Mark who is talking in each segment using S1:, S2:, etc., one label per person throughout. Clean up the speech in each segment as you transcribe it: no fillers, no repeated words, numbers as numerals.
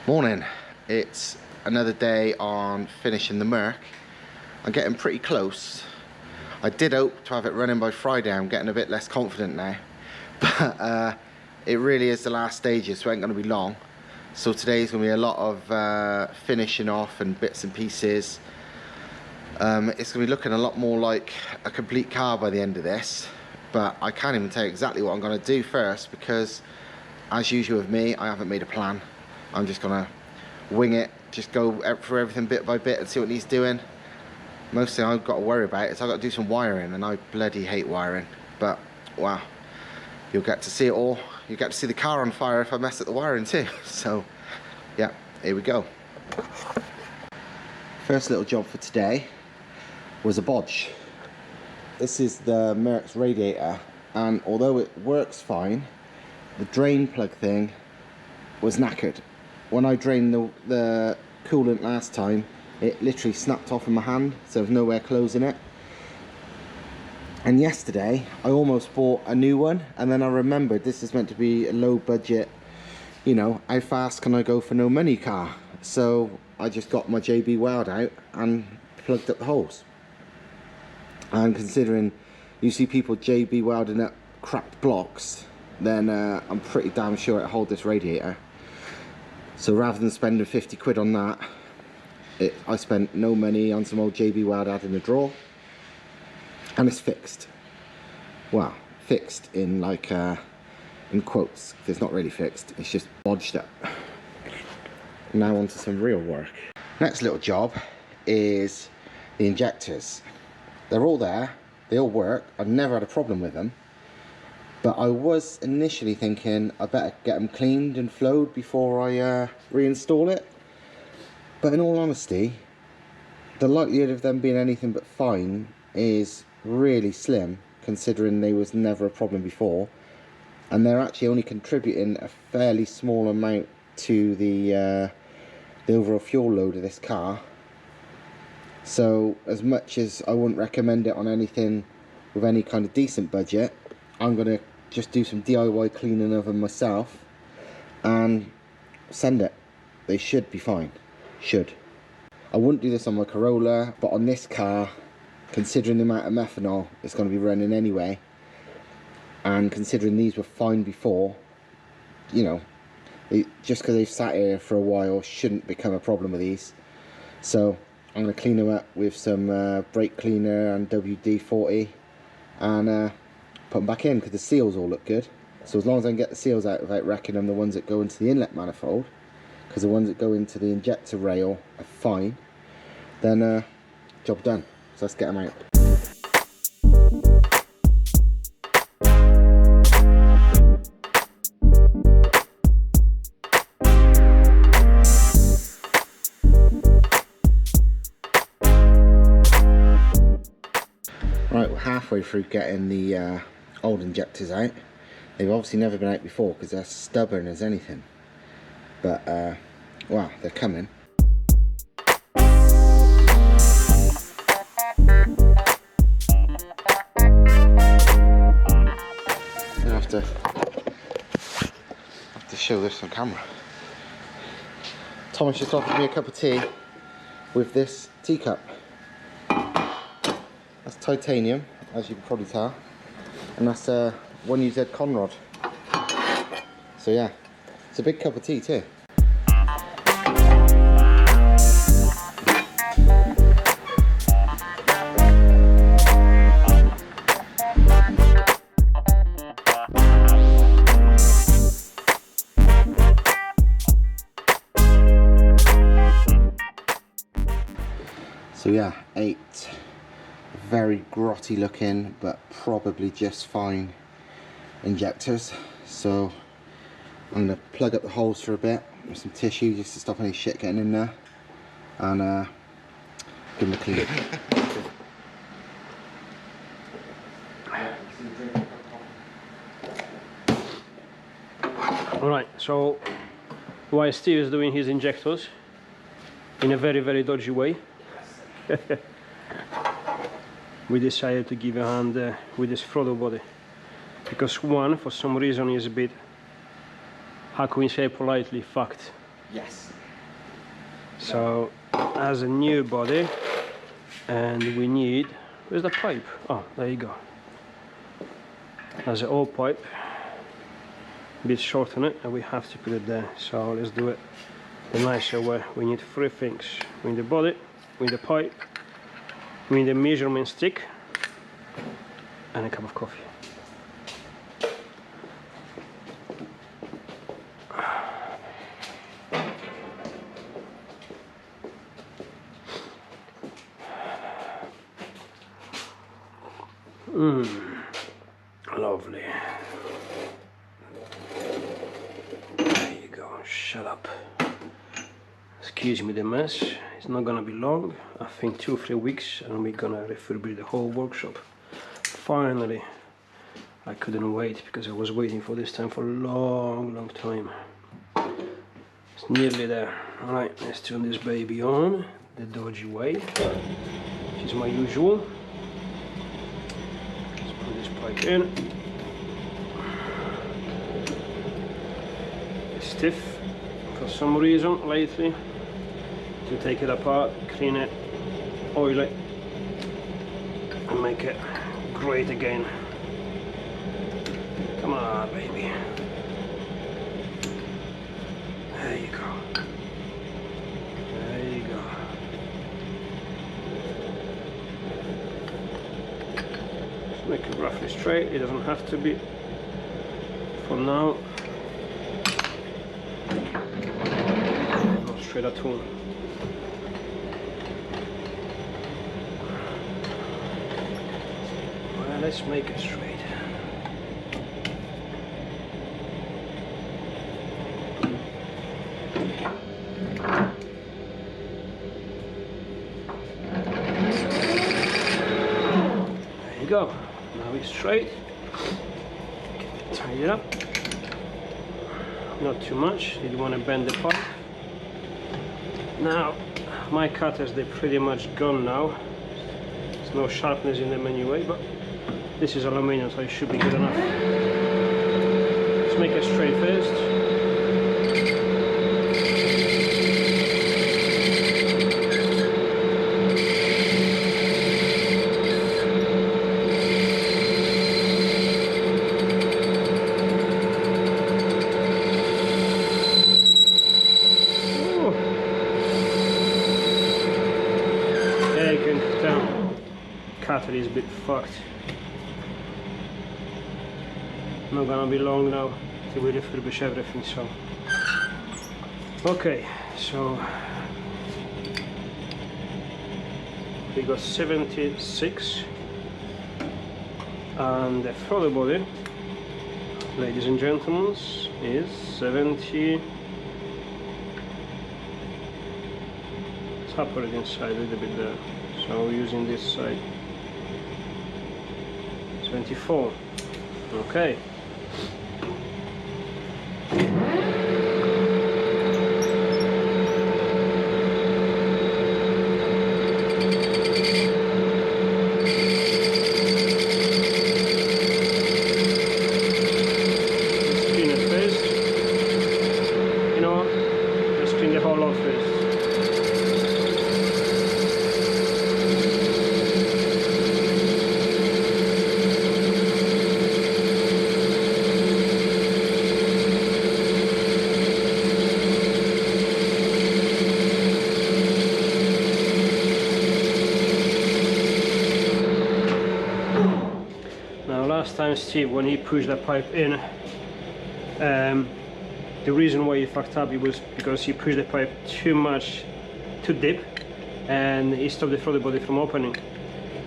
S1: Morning. It's another day on finishing the Merc. I'm getting pretty close. I did hope to have it running by Friday. I'm getting a bit less confident now, but it really is the last stages, so it ain't going to be long. So today's going to be a lot of finishing off and bits and pieces. It's going to be looking a lot more like a complete car by the end of this, but I can't even tell you exactly what I'm going to do first because, as usual with me, I haven't made a plan. I'm just going to wing it, just go through everything bit by bit and see what needs doing. Most thing I've got to worry about is I've got to do some wiring, and I bloody hate wiring. But, wow, you'll get to see it all. You'll get to see the car on fire if I mess up the wiring too. So, yeah, here we go. First little job for today was a bodge. This is the Merc's radiator, and although it works fine, the drain plug thing was knackered. When I drained the coolant last time, it literally snapped off in my hand, so there's nowhere closing it. And yesterday I almost bought a new one, and then I remembered this is meant to be a low budget, you know, how fast can I go for no money car. So I just got my JB weld out and plugged up the holes. And considering you see people JB welding up cracked blocks, then I'm pretty damn sure it'll hold this radiator. So rather than spending 50 quid on that, I spent no money on some old JB weld out in the drawer, and it's fixed. Well, fixed in like in quotes. It's not really fixed, it's just bodged up. Now on to some real work. Next little job is the injectors. They're all there, they all work. I've never had a problem with them. But I was initially thinking I better get them cleaned and flowed before I reinstall it. But in all honesty, the likelihood of them being anything but fine is really slim, considering they was never a problem before. And they're actually only contributing a fairly small amount to the overall fuel load of this car. So as much as I wouldn't recommend it on anything with any kind of decent budget, I'm going to just do some DIY cleaning of them myself and send it. They should be fine. Should. I wouldn't do this on my Corolla, but on this car, considering the amount of methanol it's going to be running anyway, and considering these were fine before, you know, just because they've sat here for a while shouldn't become a problem with these. So I'm going to clean them up with some brake cleaner and WD-40 and put them back in, because the seals all look good. So as long as I can get the seals out without wrecking them, the ones that go into the inlet manifold, because the ones that go into the injector rail are fine, then job done. So let's get them out. Right, we're halfway through getting the old injectors out. They've obviously never been out before because they're stubborn as anything. But, wow, they're coming. I have to show this on camera. Thomas just offered me a cup of tea with this teacup. That's titanium, as you can probably tell, and that's a 1UZ Conrod. So yeah, it's a big cup of tea too. So yeah, 8 very grotty looking but probably just fine injectors. So I'm going to plug up the holes for a bit with some tissue just to stop any shit getting in there, and give them a clean.
S2: Alright, so while Steve is doing his injectors in a very, very dodgy way, we decided to give a hand with this throttle body, because one, for some reason, is a bit, how can we say politely, fucked.
S1: Yes.
S2: So as a new body, and we need, where's the pipe? Oh, there you go. As an old pipe, a bit short on it, and we have to put it there. So let's do it the nicer way. We need three things. We need the body, we need the pipe, we need a measurement stick, and a cup of coffee. Lovely. There you go. Shut up. Excuse me the mess. It's not gonna be long. I think 2 or 3 weeks, and we're gonna refurbish the whole workshop. Finally. I couldn't wait because I was waiting for this time for a long time. It's nearly there. Alright, let's turn this baby on the dodgy way, which is my usual. Put this pipe in. It's stiff for some reason lately. To take it apart, clean it, oil it, and make it great again. Come on, baby. There you go. There you go. Make it roughly straight. It doesn't have to be for now. Not straight at all. Well, let's make it straight. There you go. Now it's straight. Tidy it up. Not too much. You don't want to bend the pipe. Now, my cutters, they're pretty much gone now. There's no sharpness in them anyway, but this is aluminium, so it should be good enough. Let's make it straight first. Cutter is a bit fucked. Not gonna be long now till we refurbish everything, so. Okay, so we got 76, and the throttle body, ladies and gentlemen, is 70. Tap it inside a little bit there. So we're using this side. 74. Okay. Spin it first. You know what? Let's spin the whole lot first. Last time Steve, when he pushed that pipe in, the reason why he fucked up it was because he pushed the pipe too deep, and he stopped the throttle body from opening.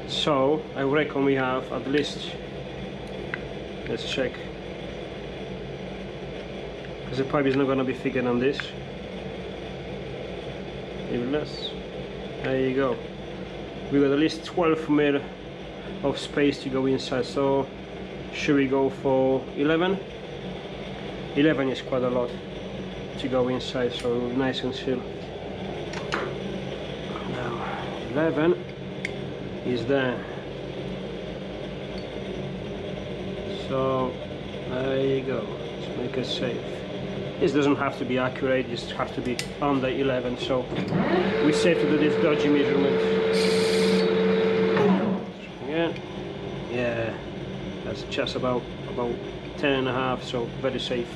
S2: So I reckon we have at least, let's check, because the pipe is not going to be thicker than this, even less. There you go. We got at least 12 mil of space to go inside, so should we go for 11? 11 is quite a lot to go inside, so nice and chill. Now 11 is there, so there you go. Let's make it safe. This doesn't have to be accurate, it just has to be under 11, so we set to do this dodgy measurement. Again, yeah, that's just about 10.5, so very safe.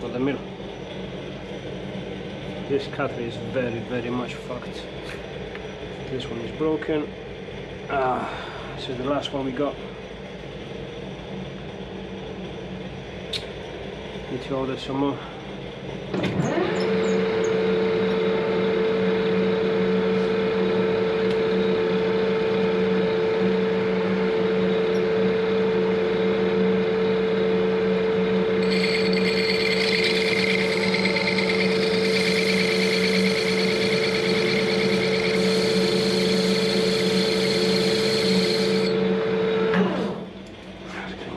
S2: For the middle. This cutter is very much fucked. This one is broken. This is the last one we got. Need to order some more.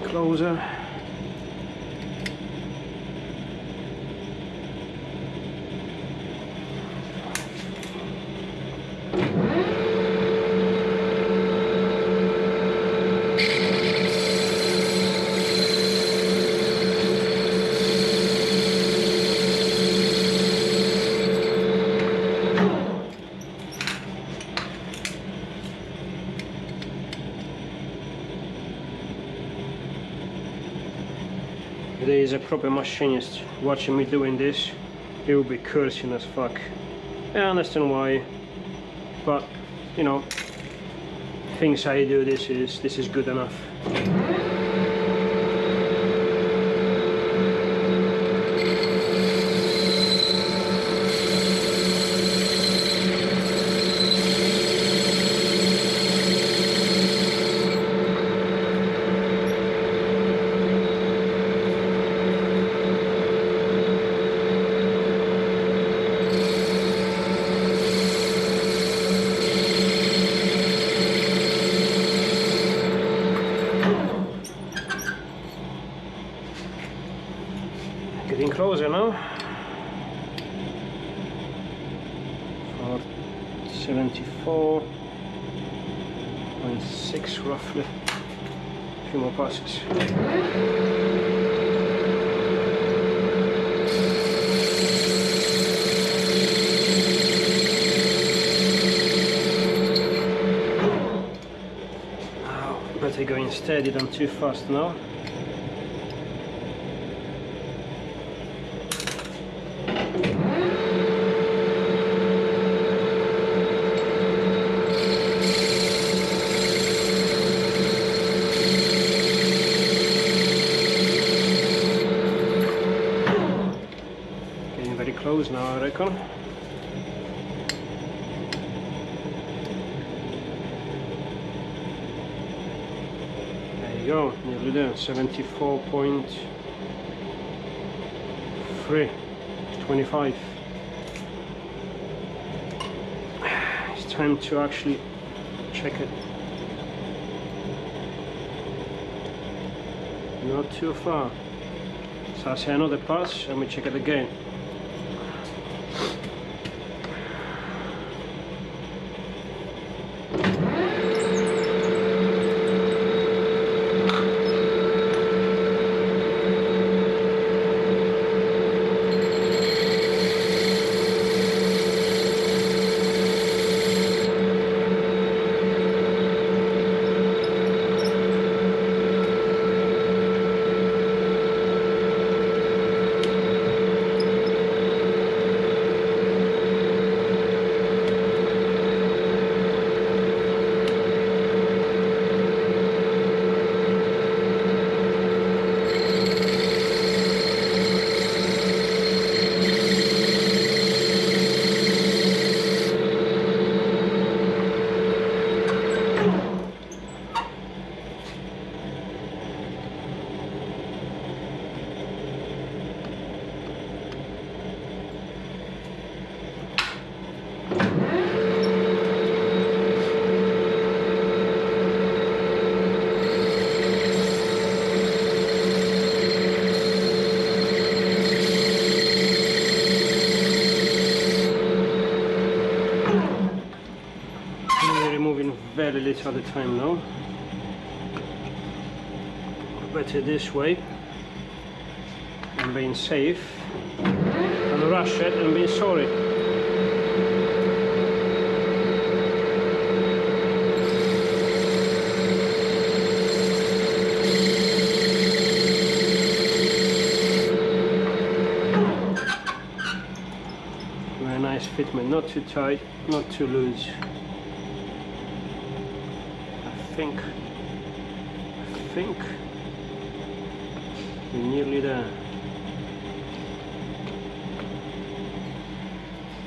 S2: Closer. If there is a proper machinist watching me doing this, he will be cursing as fuck. I understand why, but you know, things I do, this is good enough. Getting closer now. For 74.6 roughly. A few more passes. Now, better going steady than too fast now. Very close now, I reckon. There you go, nearly there. 74.3, 25. It's time to actually check it. Not too far. So I say another pass and we check it again. We're removing very little at a time now. Better this way and being safe and rush it and being sorry. Very nice fitment, not too tight, not too loose. I think we're nearly there.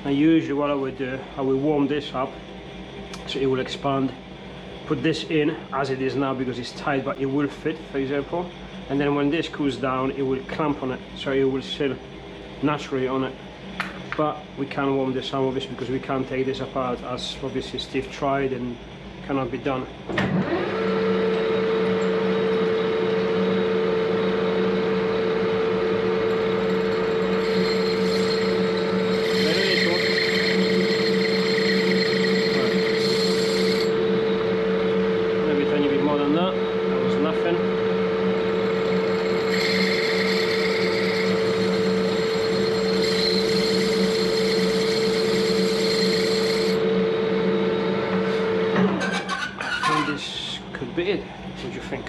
S2: And usually what I would do, I will warm this up so it will expand. Put this in as it is now because it's tight, but it will fit, for example. And then when this cools down, it will clamp on it, so it will sit naturally on it. But we can't warm this some of this because we can't take this apart, as obviously Steve tried and cannot be done. Be it. What do you think?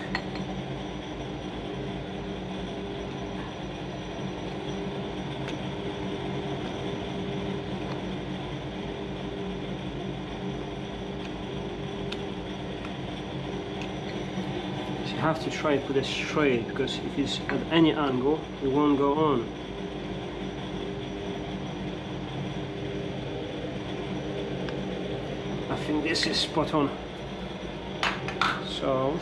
S2: So you have to try to put it straight, because if it's at any angle, it won't go on. I think this is spot on. So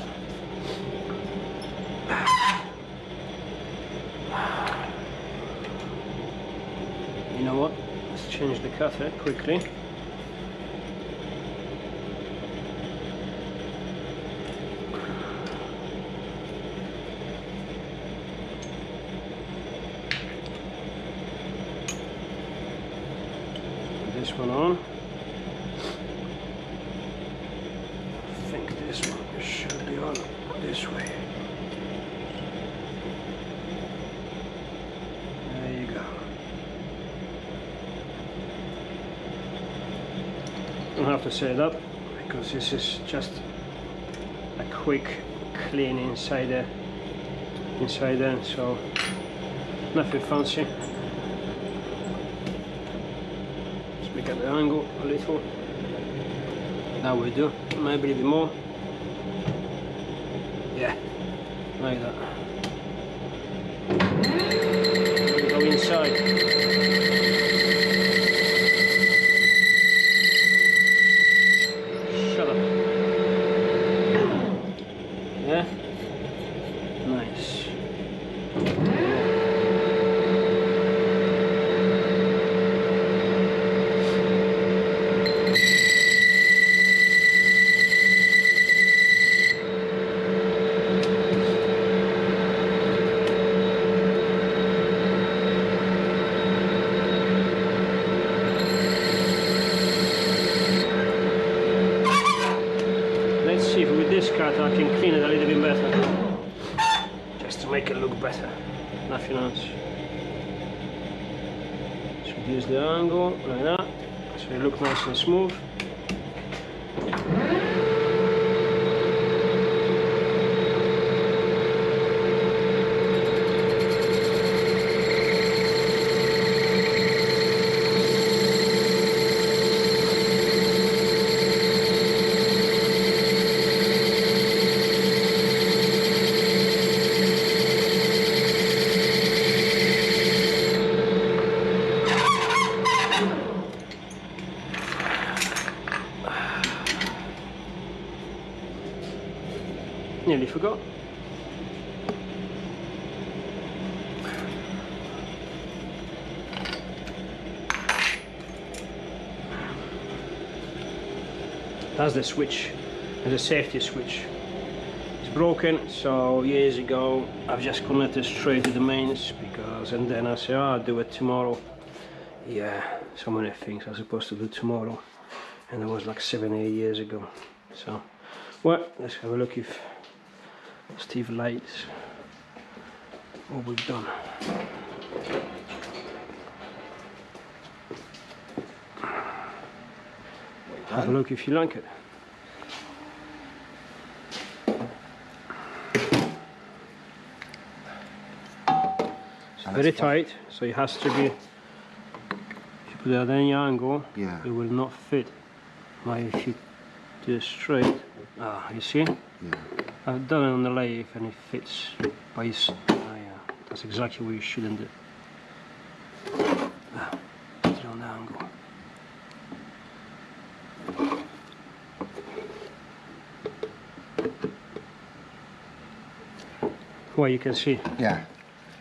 S2: you know what? Let's change the cutter quickly. Put this one on. I think this one should be on this way. There you go. Don't have to set it up because this is just a quick clean inside there, so nothing fancy. Let's make up the angle a little. That will do, maybe a little bit more. Yeah, like that. Go inside. Shut up. Yeah, nice. Let's see if with this cut I can clean it a little bit better, just to make it look better, nothing else. So use the angle like that, so it looks nice and smooth. Nearly forgot. That's the switch, and the safety switch. It's broken, so years ago I've just connected straight to the mains, because, and then I say, oh, I'll do it tomorrow. Yeah, so many things I'm supposed to do tomorrow. and that was like 7-8 years ago. So, well, let's have a look if Steve likes what we've done. Have a look if you like it. It's very tight, so it has to be, if you put it at any angle,
S1: yeah,
S2: it will not fit. Like if you do it straight, you see?
S1: yeah.
S2: I've done it on the lathe and it fits, but it's, yeah, that's exactly what you shouldn't do. Put it on the angle. Well, you can see.
S1: Yeah.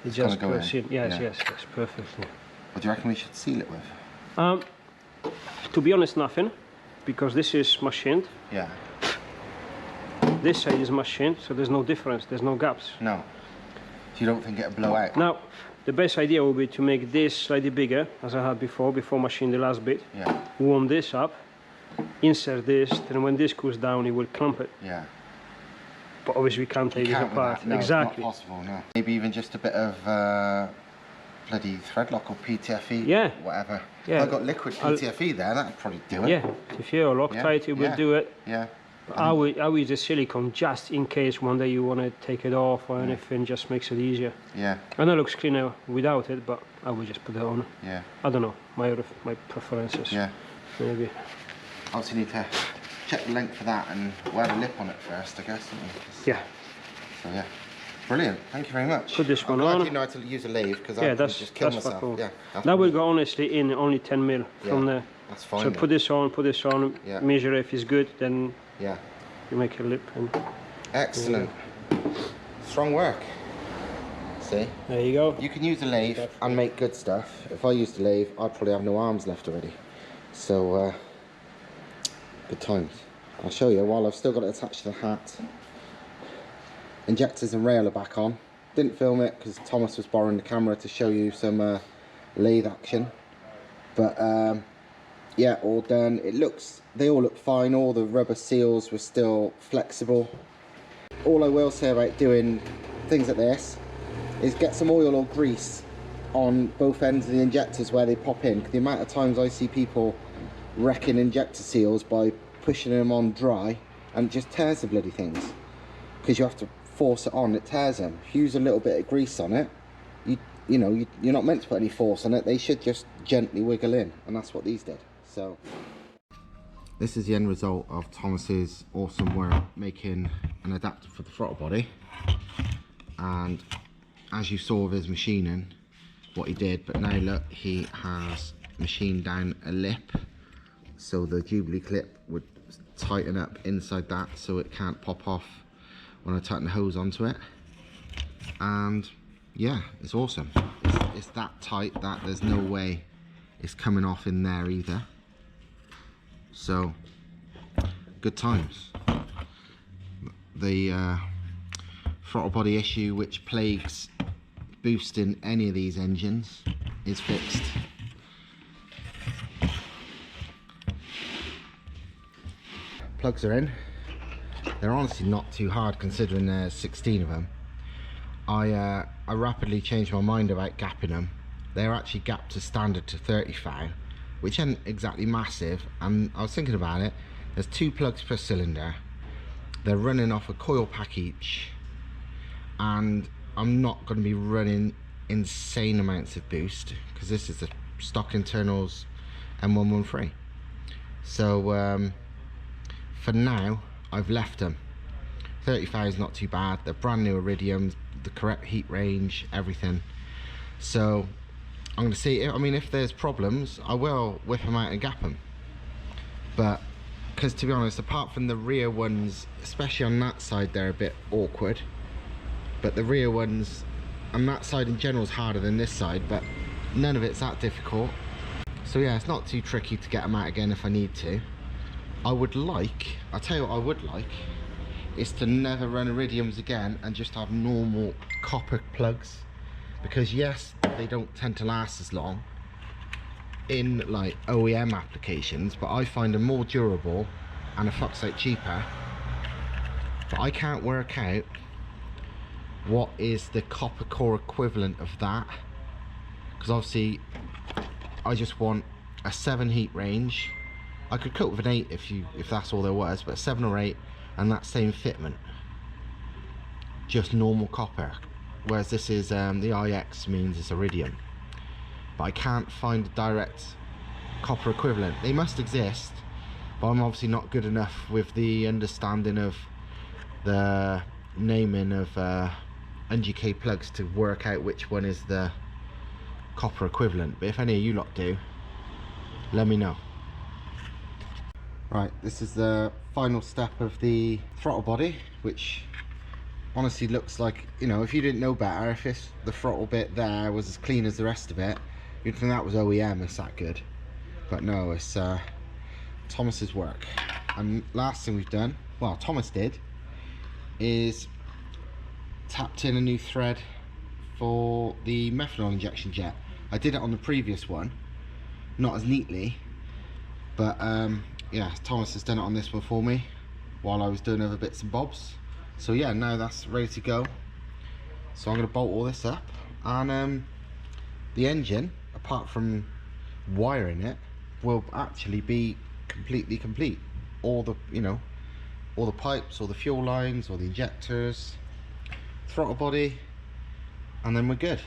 S2: It just
S1: go
S2: goes in. Yes,
S1: yeah.
S2: yes, perfectly.
S1: What do you reckon we should seal it with?
S2: To be honest, nothing, because this is machined.
S1: Yeah.
S2: This side is machined, so there's no difference, there's no gaps.
S1: No. So you don't think it'll blow out?
S2: Now, the best idea would be to make this slightly bigger, as I had before machining the last bit.
S1: Yeah.
S2: Warm this up, insert this, then when this cools down, it will clamp it.
S1: Yeah.
S2: But obviously we can't take it apart.
S1: No,
S2: exactly.
S1: It's not possible, no. Maybe even just a bit of bloody thread lock or PTFE,
S2: yeah,
S1: whatever.
S2: Yeah.
S1: If I got liquid PTFE there, that'd probably do it.
S2: Yeah, if you're Loctite, it will do it.
S1: Yeah.
S2: I will use the silicone just in case one day you want to take it off or anything, just makes it easier.
S1: Yeah.
S2: I know it looks cleaner without it, but I will just put it on.
S1: Yeah.
S2: I don't know, my preferences.
S1: Yeah.
S2: Maybe.
S1: Obviously need to check the length for that and wear the lip on it first, I guess.
S2: Yeah.
S1: So yeah. Brilliant, thank you very much.
S2: Put this one
S1: I
S2: on.
S1: didn't know how to use a lathe because I just kill myself.
S2: Cool.
S1: Yeah,
S2: that will go honestly in only 10 mil from there.
S1: That's fine.
S2: So
S1: then.
S2: put this on,
S1: yeah.
S2: measure if it's good, then
S1: yeah,
S2: you make a lip. And
S1: excellent. Strong work. See?
S2: There you go.
S1: You can use a lathe and make good stuff. If I used a lathe, I'd probably have no arms left already. So, good times. I'll show you while I've still got it attached to the hat. Injectors and rail are back on. Didn't film it because Thomas was borrowing the camera to show you some lathe action. But yeah, all done. They all look fine. All the rubber seals were still flexible. All I will say about doing things like this is get some oil or grease on both ends of the injectors where they pop in. 'Cause the amount of times I see people wrecking injector seals by pushing them on dry, and it just tears the bloody things. Because you have to force it on, it tears them. If you use a little bit of grease on it, you're not meant to put any force on it. They should just gently wiggle in, and that's what these did. So this is the end result of Thomas's awesome work making an adapter for the throttle body. And as you saw with his machining, what he did, but now look, he has machined down a lip, so the Jubilee clip would tighten up inside that so it can't pop off when I tighten the hose onto it. And yeah, it's awesome. It's that tight that there's no way it's coming off in there either. So good times. The throttle body issue which plagues boosting any of these engines is fixed. Plugs are in. They're honestly not too hard considering there's 16 of them. I rapidly changed my mind about gapping them. They're actually gapped to standard to 35, which isn't exactly massive, and I was thinking about it. There's 2 plugs per cylinder. They're running off a coil pack each, and I'm not going to be running insane amounts of boost because this is the stock internals M113. So for now I've left them. 35 is not too bad. They're brand new iridiums, the correct heat range, everything. So I'm going to see, if there's problems, I will whip them out and gap them. But because to be honest, apart from the rear ones, especially on that side, they're a bit awkward. But the rear ones on that side in general is harder than this side, but none of it's that difficult. So yeah, it's not too tricky to get them out again if I need to. I'll tell you what I would like, is to never run iridiums again and just have normal copper plugs, because yes, they don't tend to last as long, in like OEM applications, but I find them more durable and a fuck's sake cheaper. But I can't work out what is the copper core equivalent of that, because obviously I just want a 7 heat range. I could cope with an 8 if that's all there was, but a 7 or 8 and that same fitment, just normal copper. Whereas this is the IX means it's iridium, but I can't find a direct copper equivalent. They must exist, but I'm obviously not good enough with the understanding of the naming of NGK plugs to work out which one is the copper equivalent. But if any of you lot do, let me know. Right, this is the final step of the throttle body, which honestly looks like, you know, if you didn't know better, if the throttle bit there was as clean as the rest of it, you'd think that was OEM, it's that good. But no, it's Thomas's work. And last thing we've done, well, Thomas did, is tapped in a new thread for the methanol injection jet. I did it on the previous one, not as neatly, but yeah, Thomas has done it on this one for me while I was doing other bits and bobs. So yeah, now that's ready to go. So I'm going to bolt all this up, and the engine, apart from wiring it, will actually be completely complete. All the, you know, all the pipes, all the fuel lines, all the injectors, throttle body, and then we're good.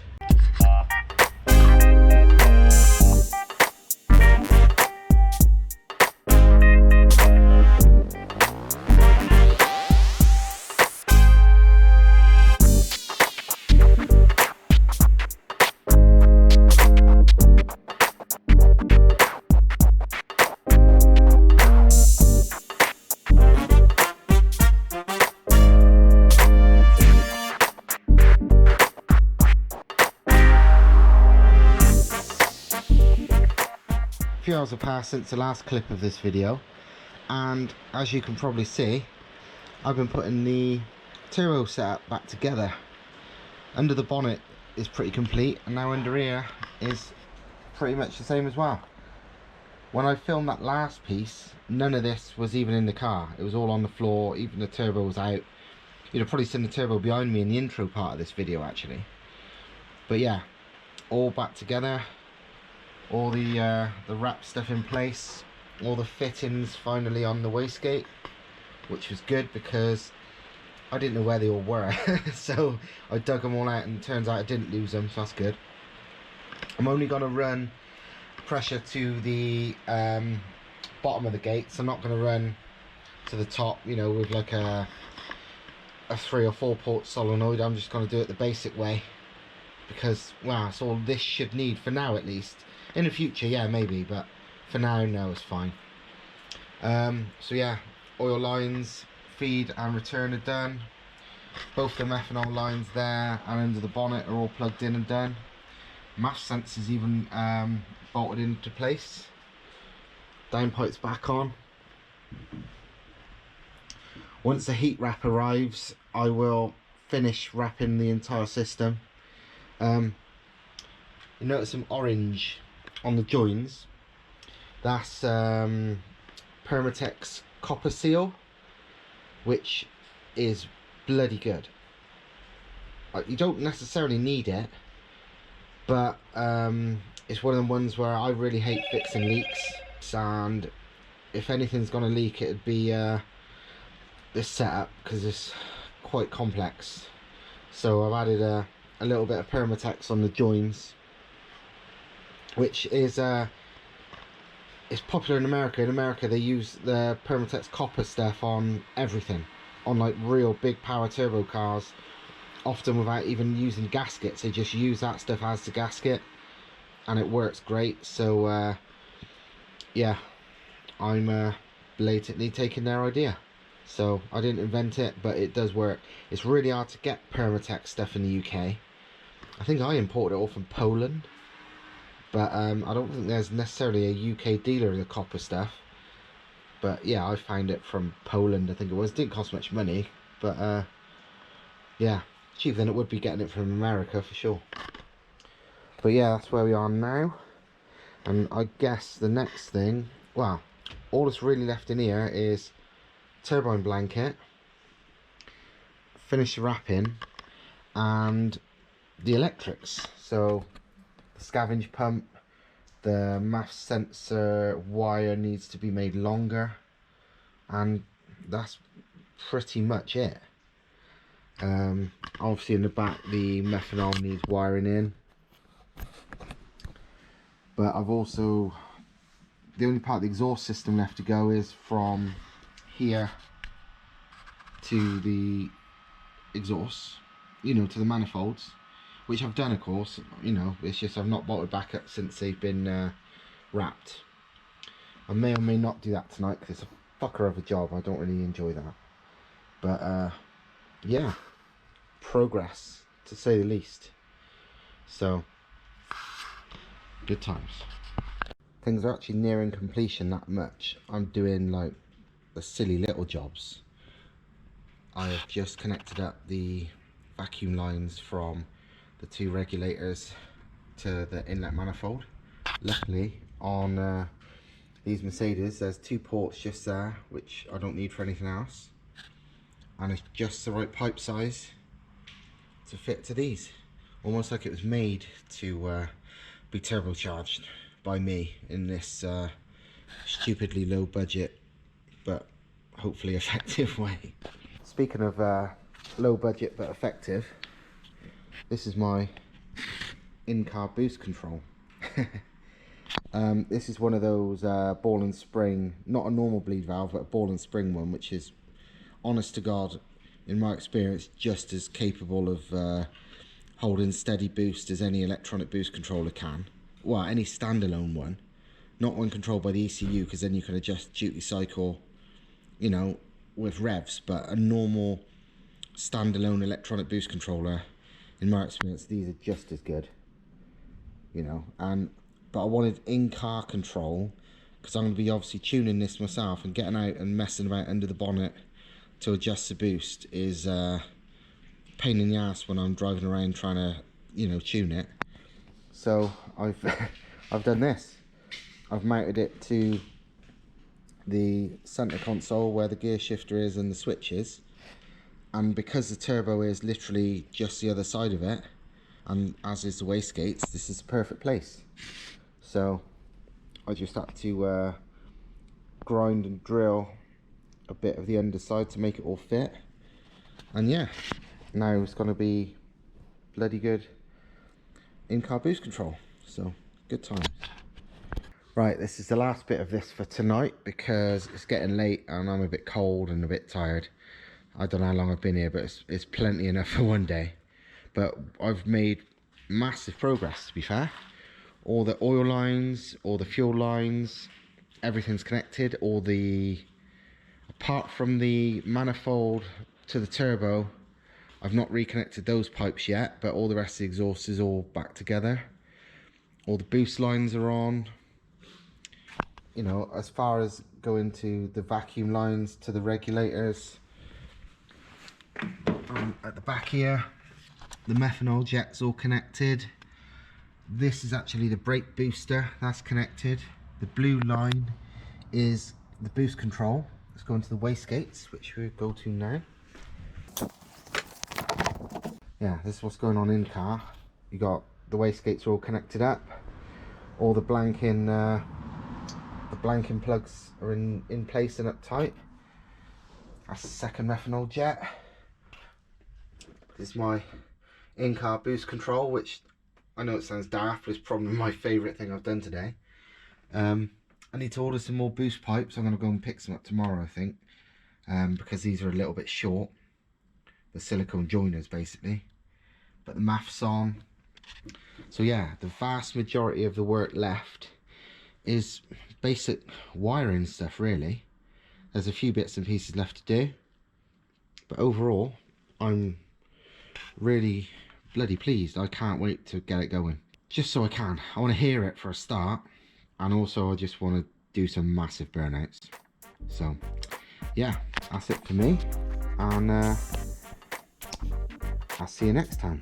S1: A few hours have passed since the last clip of this video, and as you can probably see, I've been putting the turbo setup back together. Under the bonnet is pretty complete, and now under here is pretty much the same as well. When I filmed that last piece, none of this was even in the car. It was all on the floor, even the turbo was out. You'd have probably seen the turbo behind me in the intro part of this video actually. But yeah, all back together. All the wrap stuff in place, all the fittings finally on the wastegate, which was good because I didn't know where they all were. So I dug them all out, and it turns out I didn't lose them, so that's good. I'm only going to run pressure to the bottom of the gate, so I'm not going to run to the top, you know, with like a 3 or 4 port solenoid. I'm just going to do it the basic way, because wow, that's all this should need for now at least. In the future, yeah, maybe, but for now, no, it's fine. So yeah, oil lines, feed and return are done. Both the methanol lines there and under the bonnet are all plugged in and done. Mash sensors even bolted into place. Downpipe's back on. Once the heat wrap arrives, I will finish wrapping the entire system. You notice some orange on the joins. That's Permatex copper seal, which is bloody good. You don't necessarily need it, but it's one of the ones where I really hate fixing leaks, and if anything's gonna leak, it'd be this setup, because it's quite complex. So I've added a little bit of Permatex on the joins, which is it's popular in America. In America, they use the Permatex copper stuff on everything, on like real big power turbo cars, often without even using gaskets. They just use that stuff as the gasket, and it works great. So yeah, I'm blatantly taking their idea. So I didn't invent it, but it does work. It's really hard to get Permatex stuff in the UK. I think I imported it all from Poland, but I don't think there's necessarily a UK dealer of the copper stuff. But yeah, I found it from Poland, I think it was. It didn't cost much money, but yeah, cheaper than it would be getting it from America for sure. But yeah, that's where we are now. And I guess the next thing, well, all that's really left in here is turbine blanket, finish the wrapping, and the electrics. So the scavenge pump, the mass sensor wire needs to be made longer, and that's pretty much it. Obviously in the back the methanol needs wiring in, but I've also, the only part of the exhaust system left to go is from here to the exhaust, you know, to the manifolds, which I've done of course, you know, it's just I've not bolted back up since they've been wrapped. I may or may not do that tonight because it's a fucker of a job. I don't really enjoy that, but yeah, progress to say the least. So good times. Things are actually nearing completion that much. I'm doing like the silly little jobs. I have just connected up the vacuum lines from the 2 regulators to the inlet manifold. Luckily on these Mercedes there's 2 ports just there, which I don't need for anything else, and it's just the right pipe size to fit to these. Almost like it was made to be turbocharged by me in this stupidly low budget but hopefully effective way. Speaking of low budget but effective, this is my in-car boost control. This is one of those ball and spring, not a normal bleed valve but a ball and spring one, which is, honest to God, in my experience, just as capable of holding steady boost as any electronic boost controller can. Well, any standalone one, not one controlled by the ECU, because then you can adjust duty cycle, you know, with revs, but a normal standalone electronic boost controller, in my experience, these are just as good, you know. But I wanted in-car control because I'm going to be obviously tuning this myself, and getting out and messing about under the bonnet to adjust the boost is a pain in the ass when I'm driving around trying to, you know, tune it. So I've done this. I've mounted it to the center console where the gear shifter is and the switch is, and because the turbo is literally just the other side of it, and as is the wastegates, this is the perfect place. So I just had to grind and drill a bit of the underside to make it all fit, and yeah, now it's going to be bloody good in-car boost control. So good times. Right, this is the last bit of this for tonight because it's getting late and I'm a bit cold and a bit tired. I don't know how long I've been here, but it's plenty enough for one day. But I've made massive progress, to be fair. All the oil lines, all the fuel lines, everything's connected. Apart from the manifold to the turbo, I've not reconnected those pipes yet, but all the rest of the exhaust is all back together. All the boost lines are on. You know, as far as going to the vacuum lines to the regulators, at the back here, the methanol jet's all connected. This is actually the brake booster, that's connected. The blue line is the boost control. Let's go into the wastegates, which we'll go to now. Yeah, this is what's going on in car. You got the wastegates are all connected up. All the blanking plugs are in place and up tight. That's the second methanol jet. This is my in-car boost control, which I know it sounds daft, but it's probably my favourite thing I've done today. I need to order some more boost pipes. I'm going to go and pick some up tomorrow, I think, because these are a little bit short. The silicone joiners, basically. But the math's on. So yeah, the vast majority of the work left is basic wiring stuff, really. There's a few bits and pieces left to do, but overall I'm really bloody pleased. I can't wait to get it going, just so I want to hear it for a start, and also I just want to do some massive burnouts. So yeah, that's it for me, and I'll see you next time.